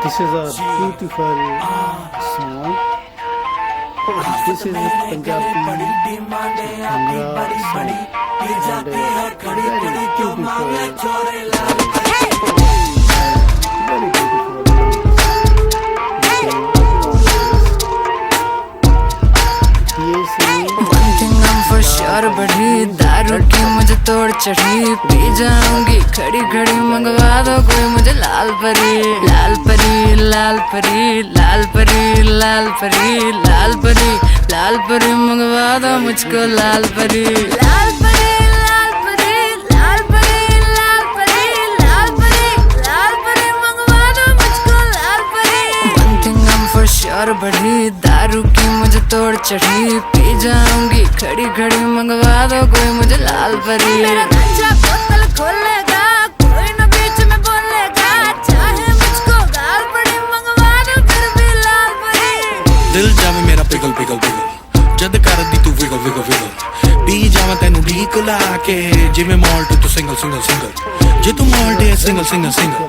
This is a beautiful song. This is Punjabi Bhangra song and very beautiful. Very beautiful. One thing I'm for sure बढ़ी दारू की मुझे तोड़ चढ़ी, P जाऊंगी खड़ी खड़ी, मंगवा दो कोई मुझे लाल परी। लाल परी लाल परी लाल परी लाल परी लाल परी लाल परी, मंगवा दो मुझको लाल परी। लाल परी लाल परी लाल परी लाल परी लाल परी लाल परी, मंगवा दो मुझको लाल परी। One thing I'm for sure बढ़ी दारू की मुझे तोड़ चढ़ी, पी जाऊंगी खड़ी खड़ी, मंगवा दो कोई मुझे लाल परी। मेरा गंजा बोतल खोलेगा कोई न बीच में बोलेगा, चाहे मुझको गाल पड़ी, मंगवा दो फिर भी लाल परी। दिल जावे मेरा पिघल पिघल पिघल, जद कर दी तू विगल विगल विगल, पी जावा तेनू ढीक ला के, जिवें मॉल्ट तू सिंगल सिंगल सिंगल। जे तू मॉल्ट है सिंगल सिंगल सिंगल,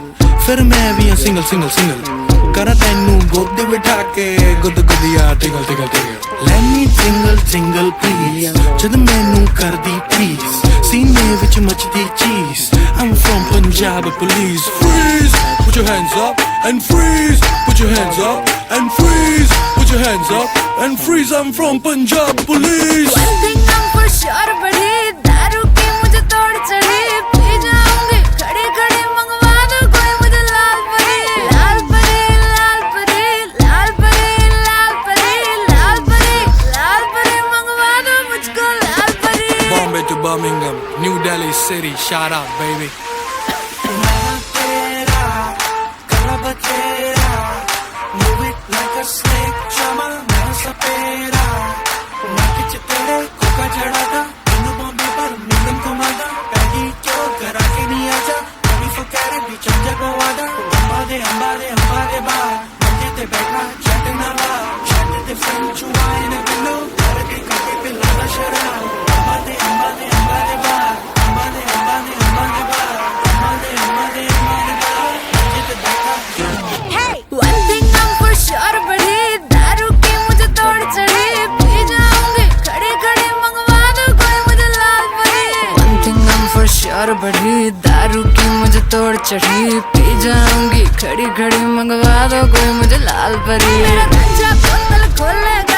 फिर मैं भी हां सिंगल सिंगल सिंगल। करा तेनू गोद बिठा के गुद गुदिया टिगल टिगल टिगल। Let me tingle tingle please, जद मैनू कर दी प्लीज, सीने विच मचदी चीज। I'm from Punjab police. Freeze, put your hands up and freeze, put your hands up and freeze, put your hands up and freeze. I'm from Punjab police. One thing I'm for sure बढ़ी दारू की मुझे तोड़ चढ़ी, P जाऊंगी खड़ी खड़ी, मंगवा दो कोई मुझे लाल परी। लाल परी लाल परी लाल परी लाल परी लाल परी लाल परी, मंगवा दो मुझको लाल परी। Bombay to Birmingham, New Delhi city, shout out baby. Move it like a snake, chama मैं सपेरा, नाक च तेरे कोका चढ़ा था, इन बॉम्बे पर मिलन घुमादा, पैगी क्यों करा के नहीं आजा, अभी फकरे भी चंजा गवादा, अंबा दे बार, मंजे ते बैठा चट ना ला, चट ते फ्रेंच वाइन पिलो, घर के काके पे लादा शराब, अंबा दे बार, अंबा दे बार, अंबा दे बार, मंजे ते बैठा। One thing I'm for sure बढ़ी दारू की मुझे तोड़ चढ़ी, पी जाऊंगी खड़ी खड़ी, मंगवा दो कोई मुझे लाल परी। One thing I'm for sure बढ़ी दारू की मुझे तोड़ चढ़ी, पी जाऊंगी खड़ी खड़ी, मंगवा दो कोई मुझे लाल परी। मेरा गंजा बोतल खोलेगा